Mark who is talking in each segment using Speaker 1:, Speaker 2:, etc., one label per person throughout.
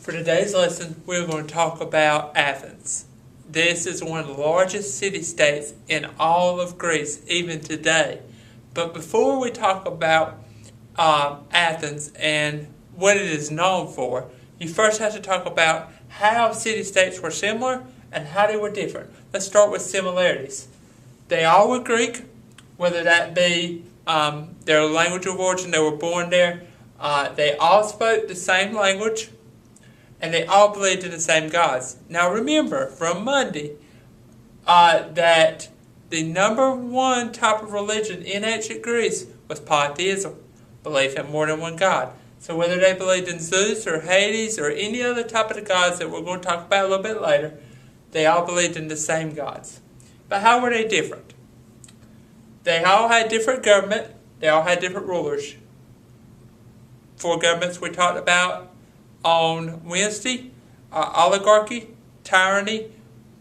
Speaker 1: For today's lesson, we're going to talk about Athens. This is one of the largest city-states in all of Greece, even today. But before we talk about Athens and what it is known for, you first have to talk about how city-states were similar and how they were different. Let's start with similarities. They all were Greek, whether that be their language of origin, they were born there. They all spoke the same language, and they all believed in the same gods. Now remember, from Monday, that the number one type of religion in ancient Greece was polytheism, belief in more than one god. So whether they believed in Zeus or Hades or any other type of the gods that we're going to talk about a little bit later, they all believed in the same gods. But how were they different? They all had different government. They all had different rulers. 4 governments we talked about on Wednesday: oligarchy, tyranny,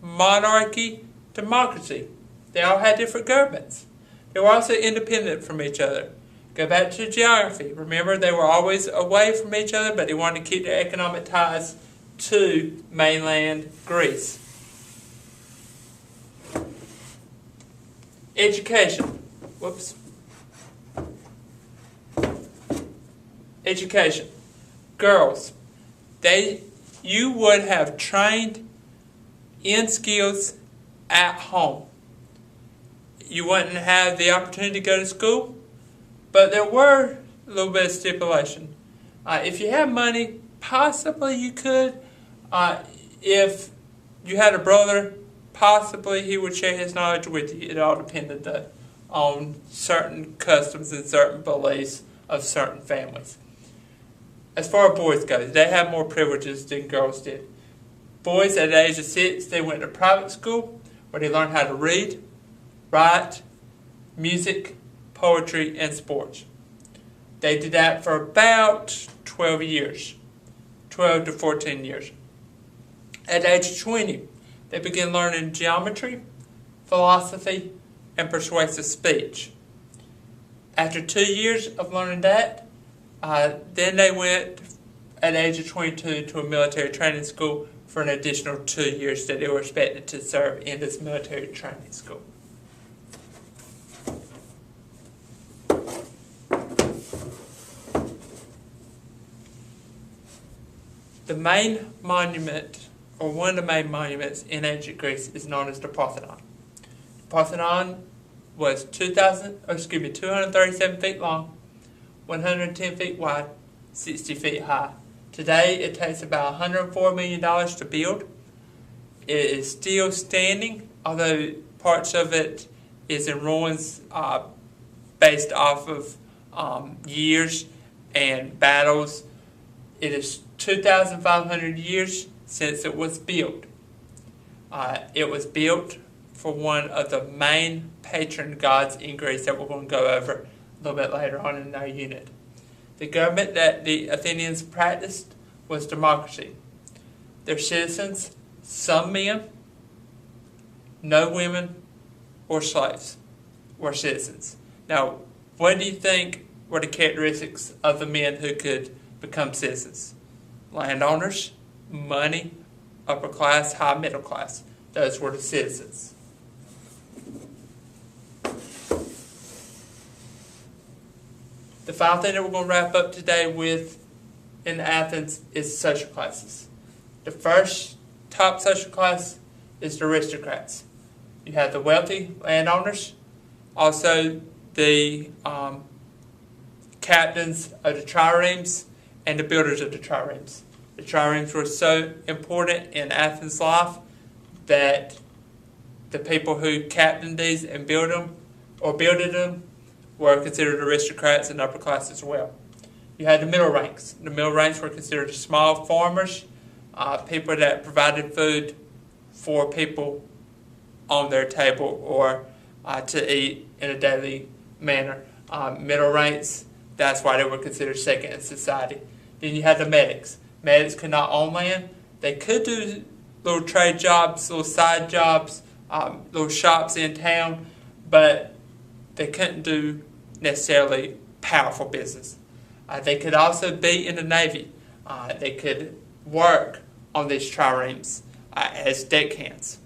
Speaker 1: monarchy, democracy. They all had different governments. They were also independent from each other. Go back to geography. Remember, they were always away from each other, but they wanted to keep their economic ties to mainland Greece. Education. Education. Girls. You would have trained in skills at home. You wouldn't have the opportunity to go to school, but there were a little bit of stipulation. If you had money, possibly you could. If you had a brother, possibly he would share his knowledge with you. It all depended on certain customs and certain beliefs of certain families. As far as boys go, they have more privileges than girls did. Boys at the age of 6, they went to private school where they learned how to read, write, music, poetry, and sports. They did that for about 12 years, 12 to 14 years. At the age of 20, they began learning geometry, philosophy, and persuasive speech. After 2 years of learning that, then they went at the age of 22 to a military training school for an additional 2 years that they were expected to serve in this military training school. The main monument, or one of the main monuments in ancient Greece, is known as the Parthenon. The Parthenon was 237 feet long, 110 feet wide, 60 feet high. Today it takes about $104 million to build. It is still standing, although parts of it is in ruins based off of years and battles. It is 2,500 years since it was built. It was built for one of the main patron gods in Greece that we're going to go over a little bit later on in our unit. The government that the Athenians practiced was democracy. Their citizens, some men, no women, or slaves, were citizens. Now, what do you think were the characteristics of the men who could become citizens? Landowners, money, upper class, high middle class. Those were the citizens. The final thing that we're going to wrap up today with in Athens is social classes. The first top social class is the aristocrats. You have the wealthy landowners, also the captains of the triremes, and the builders of the triremes. The triremes were so important in Athens' life that the people who captained these and built them were considered aristocrats and upper class as well. You had the middle ranks. The middle ranks were considered small farmers, people that provided food for people on their table or to eat in a daily manner. Middle ranks, that's why they were considered second in society. Then you had the medics. Medics could not own land. They could do little trade jobs, little side jobs, little shops in town, but they couldn't do necessarily powerful business. They could also be in the Navy. They could work on these triremes as deckhands.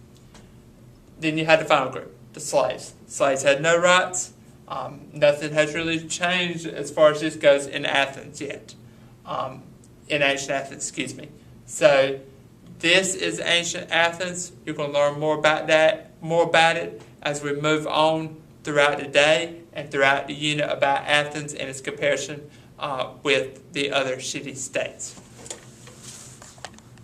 Speaker 1: Then you had the final group, the slaves. Slaves had no rights. Nothing has really changed as far as this goes in Athens yet. In ancient Athens, excuse me. So this is ancient Athens. You're going to learn more about it as we move on throughout the day and throughout the unit about Athens and its comparison with the other city-states.